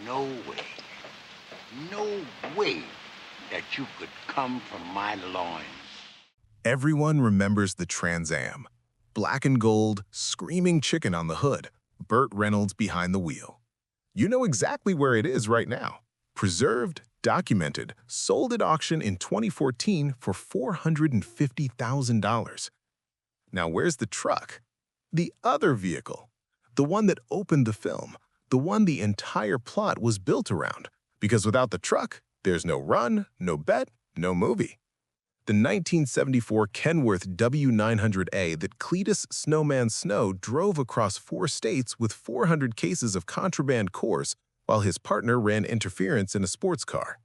no way, no way that you could come from my loins. Everyone remembers the Trans Am. Black and gold, screaming chicken on the hood, Burt Reynolds behind the wheel. You know exactly where it is right now. Preserved, documented, sold at auction in 2014 for $450,000. Now where's the truck? The other vehicle. The one that opened the film. The one the entire plot was built around. Because without the truck, there's no run, no bet, no movie. The 1974 Kenworth W900A that Cletus Snowman Snow drove across 4 states with 400 cases of contraband course while his partner ran interference in a sports car.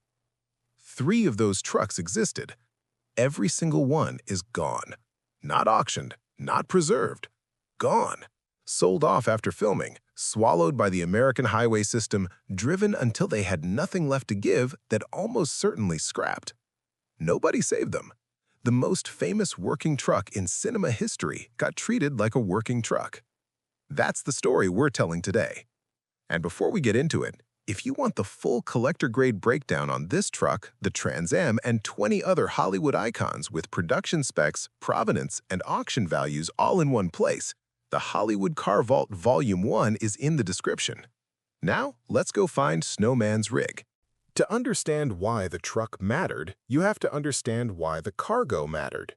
3 of those trucks existed. Every single one is gone. Not auctioned, not preserved. Gone. Sold off after filming, swallowed by the American highway system, driven until they had nothing left to give that almost certainly scrapped. Nobody saved them. The most famous working truck in cinema history got treated like a working truck. That's the story we're telling today. And before we get into it, if you want the full collector-grade breakdown on this truck, the Trans Am, and 20 other Hollywood icons with production specs, provenance, and auction values all in one place, the Hollywood Car Vault Volume 1 is in the description. Now, let's go find Snowman's rig. To understand why the truck mattered, you have to understand why the cargo mattered.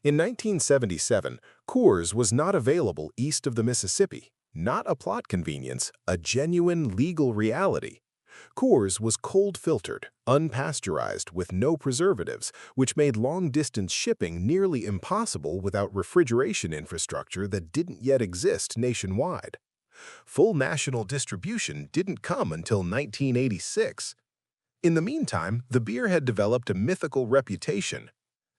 In 1977, Coors was not available east of the Mississippi. Not a plot convenience, a genuine legal reality. Coors was cold-filtered, unpasteurized, with no preservatives, which made long-distance shipping nearly impossible without refrigeration infrastructure that didn't yet exist nationwide. Full national distribution didn't come until 1986. In the meantime, the beer had developed a mythical reputation.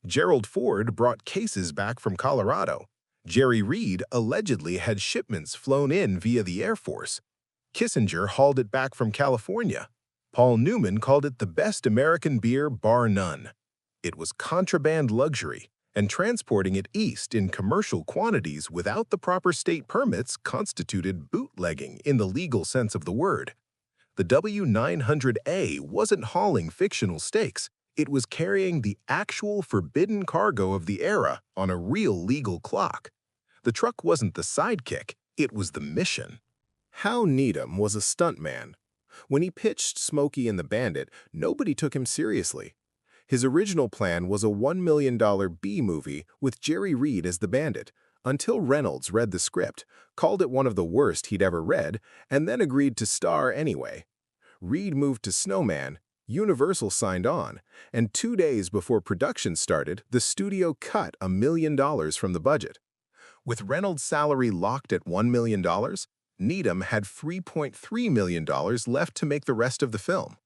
Gerald Ford brought cases back from Colorado. Jerry Reed allegedly had shipments flown in via the Air Force. Kissinger hauled it back from California. Paul Newman called it the best American beer bar none. It was contraband luxury, and transporting it east in commercial quantities without the proper state permits constituted bootlegging in the legal sense of the word. The W900A wasn't hauling fictional steaks. It was carrying the actual forbidden cargo of the era on a real legal clock. The truck wasn't the sidekick, it was the mission. Hal Needham was a stuntman. When he pitched Smokey and the Bandit, nobody took him seriously. His original plan was a $1 million B-movie with Jerry Reed as the Bandit, until Reynolds read the script, called it one of the worst he'd ever read, and then agreed to star anyway. Reed moved to Snowman, Universal signed on, and 2 days before production started, the studio cut $1 million from the budget. With Reynolds' salary locked at $1 million, Needham had $3.3 million left to make the rest of the film.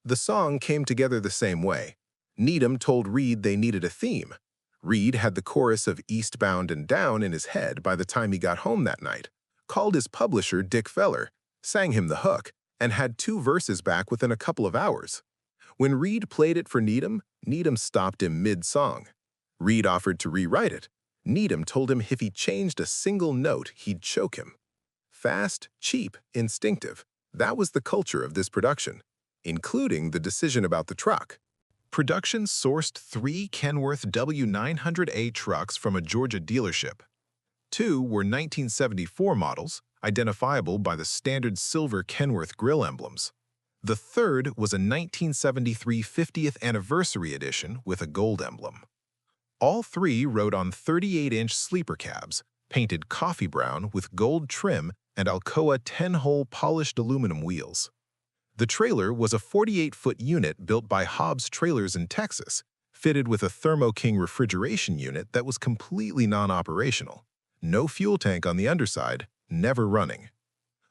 The song came together the same way. Needham told Reed they needed a theme. Reed had the chorus of Eastbound and Down in his head by the time he got home that night, called his publisher Dick Feller, sang him the hook, and had 2 verses back within a couple of hours. When Reed played it for Needham, Needham stopped him mid-song. Reed offered to rewrite it. Needham told him if he changed a single note, he'd choke him. Fast, cheap, instinctive. That was the culture of this production, including the decision about the truck. Production sourced 3 Kenworth W900A trucks from a Georgia dealership. 2 were 1974 models, identifiable by the standard silver Kenworth grille emblems. The 3rd was a 1973 50th anniversary edition with a gold emblem. All 3 rode on 38-inch sleeper cabs, painted coffee brown with gold trim and Alcoa 10-hole polished aluminum wheels. The trailer was a 48-foot unit built by Hobbs Trailers in Texas, fitted with a Thermo King refrigeration unit that was completely non-operational. No fuel tank on the underside, never running.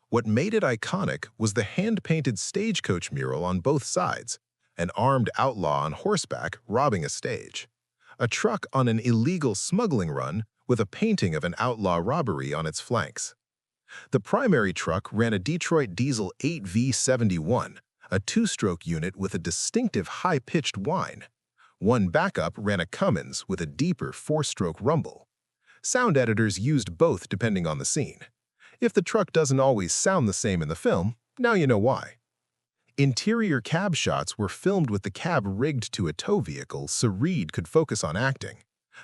What made it iconic was the hand-painted stagecoach mural on both sides, an armed outlaw on horseback robbing a stage, a truck on an illegal smuggling run with a painting of an outlaw robbery on its flanks. The primary truck ran a Detroit Diesel 8V71, a 2-stroke unit with a distinctive high-pitched whine. One backup ran a Cummins with a deeper 4-stroke rumble. Sound editors used both depending on the scene. If the truck doesn't always sound the same in the film, Now you know why. Interior cab shots were filmed with the cab rigged to a tow vehicle so Reed could focus on acting.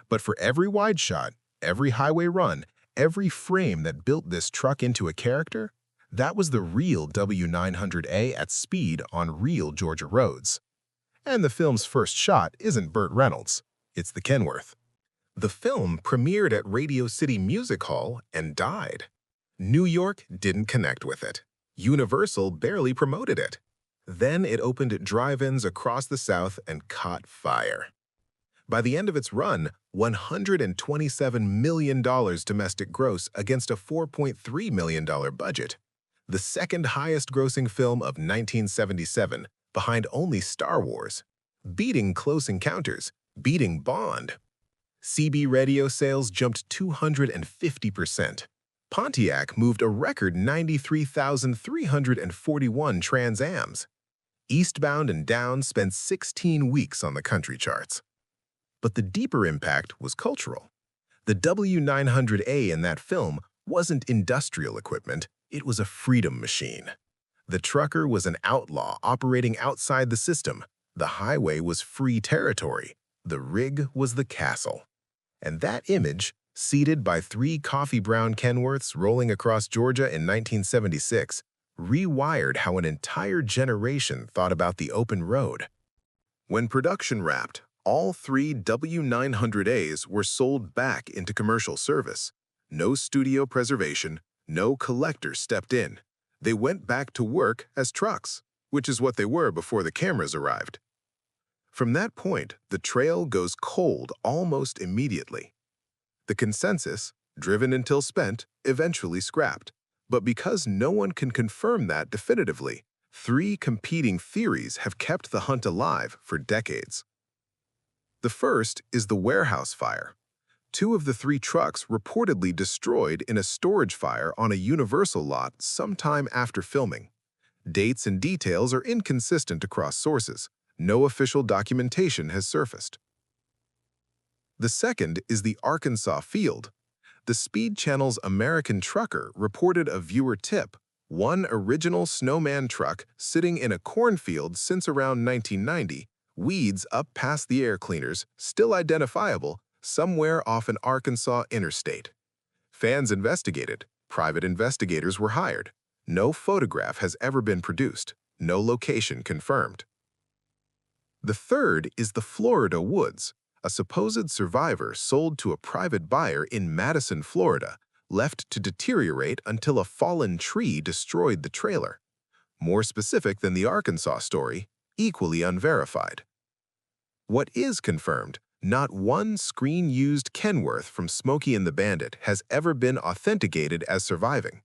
But for every wide shot, every highway run, every frame that built this truck into a character, that was the real W900A at speed on real Georgia roads. And the film's first shot isn't Burt Reynolds, it's the Kenworth. The film premiered at Radio City Music Hall and died. New York didn't connect with it. Universal barely promoted it. Then it opened at drive-ins across the South and caught fire. By the end of its run, $127 million domestic gross against a $4.3 million budget. The second highest grossing film of 1977, behind only Star Wars, beating Close Encounters, beating Bond. CB radio sales jumped 250%. Pontiac moved a record 93,341 Trans Ams. Eastbound and Down spent 16 weeks on the country charts. But the deeper impact was cultural. The W900A in that film wasn't industrial equipment, it was a freedom machine. The trucker was an outlaw operating outside the system. The highway was free territory. The rig was the castle. And that image, seated by 3 coffee-brown Kenworths rolling across Georgia in 1976, rewired how an entire generation thought about the open road. When production wrapped, all 3 W900As were sold back into commercial service. No studio preservation, no collector stepped in. They went back to work as trucks, which is what they were before the cameras arrived. From that point, the trail goes cold almost immediately. The consensus, driven until spent, eventually scrapped. But because no one can confirm that definitively, 3 competing theories have kept the hunt alive for decades. The first is the warehouse fire. 2 of the 3 trucks reportedly destroyed in a storage fire on a Universal lot sometime after filming. Dates and details are inconsistent across sources. No official documentation has surfaced. The second is the Arkansas field. The Speed Channel's American Trucker reported a viewer tip, one original snowman truck sitting in a cornfield since around 1990, weeds up past the air cleaners, still identifiable, somewhere off an Arkansas interstate. Fans investigated. Private investigators were hired. No photograph has ever been produced. No location confirmed. The third is the Florida woods. A supposed survivor sold to a private buyer in Madison, Florida, left to deteriorate until a fallen tree destroyed the trailer. More specific than the Arkansas story, equally unverified. What is confirmed, not one screen-used Kenworth from Smokey and the Bandit has ever been authenticated as surviving.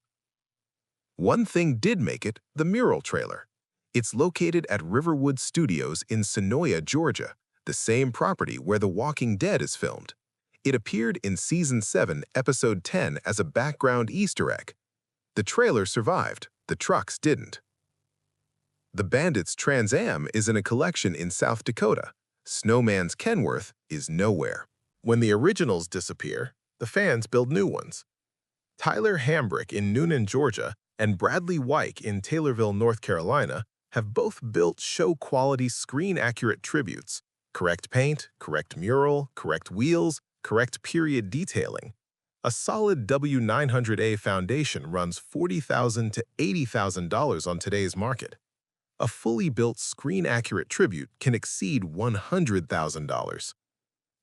One thing did make it, the mural trailer. It's located at Riverwood Studios in Senoia, Georgia, the same property where The Walking Dead is filmed. It appeared in Season 7, Episode 10 as a background Easter egg. The trailer survived, the trucks didn't. The Bandit's Trans Am is in a collection in South Dakota. Snowman's Kenworth is nowhere. When the originals disappear, the fans build new ones. Tyler Hambrick in Noonan, Georgia, and Bradley Wyke in Taylorville, North Carolina, have both built show-quality, screen-accurate tributes. Correct paint, correct mural, correct wheels, correct period detailing. A solid W900A foundation runs $40,000 to $80,000 on today's market. A fully built screen-accurate tribute can exceed $100,000.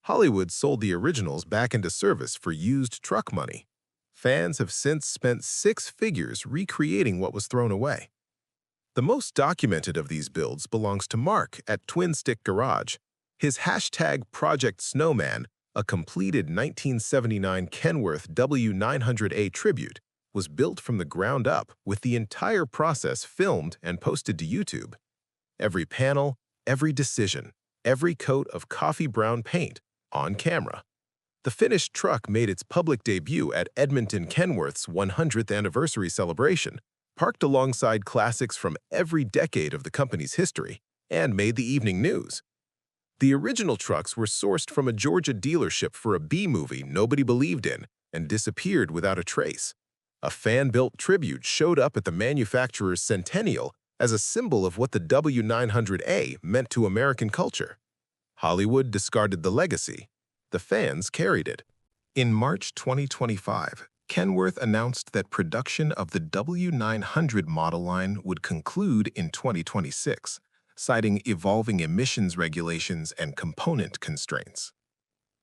Hollywood sold the originals back into service for used truck money. Fans have since spent 6 figures recreating what was thrown away. The most documented of these builds belongs to Mark at Twin Stick Garage. His hashtag Project Snowman, a completed 1979 Kenworth W900A tribute, was built from the ground up with the entire process filmed and posted to YouTube. Every panel, every decision, every coat of coffee brown paint, on camera. The finished truck made its public debut at Edmonton Kenworth's 100th anniversary celebration, parked alongside classics from every decade of the company's history, and made the evening news. The original trucks were sourced from a Georgia dealership for a B-movie nobody believed in and disappeared without a trace. A fan-built tribute showed up at the manufacturer's centennial as a symbol of what the W900A meant to American culture. Hollywood discarded the legacy. The fans carried it. In March 2025, Kenworth announced that production of the W900 model line would conclude in 2026, citing evolving emissions regulations and component constraints.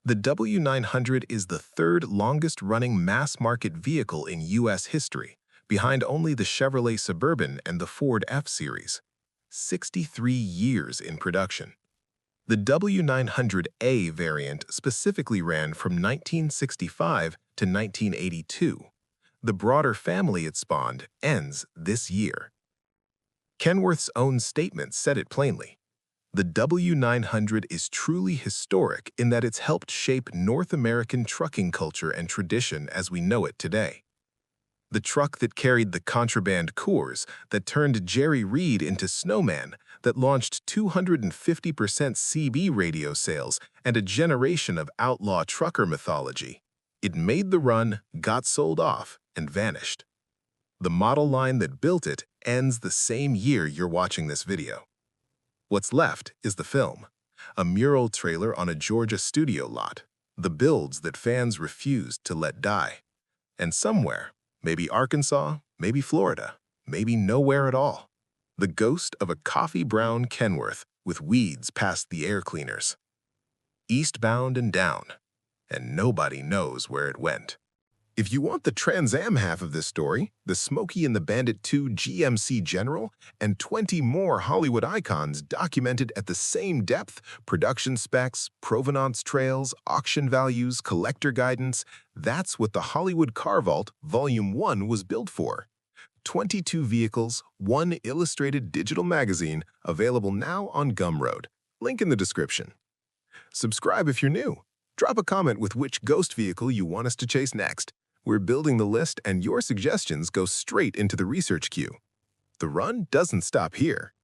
The W900 is the third longest-running mass-market vehicle in U.S. history, behind only the Chevrolet Suburban and the Ford F-Series. 63 years in production. The W900A variant specifically ran from 1965 to 1982. The broader family it spawned ends this year. Kenworth's own statement said it plainly. The W900 is truly historic in that it's helped shape North American trucking culture and tradition as we know it today. The truck that carried the contraband Coors, that turned Jerry Reed into Snowman, that launched 250% CB radio sales and a generation of outlaw trucker mythology. It made the run, got sold off, and vanished. The model line that built it ends the same year you're watching this video. What's left is the film, a mural trailer on a Georgia studio lot, the builds that fans refused to let die. And somewhere, maybe Arkansas, maybe Florida, maybe nowhere at all, the ghost of a coffee-brown Kenworth with weeds past the air cleaners. Eastbound and down, and nobody knows where it went. If you want the Trans Am half of this story, the Smokey and the Bandit 2 GMC General, and 20 more Hollywood icons documented at the same depth, production specs, provenance trails, auction values, collector guidance, that's what the Hollywood Car Vault Volume 1 was built for. 22 vehicles, one illustrated digital magazine, available now on Gumroad. Link in the description. Subscribe if you're new. Drop a comment with which ghost vehicle you want us to chase next. We're building the list, and your suggestions go straight into the research queue. The run doesn't stop here.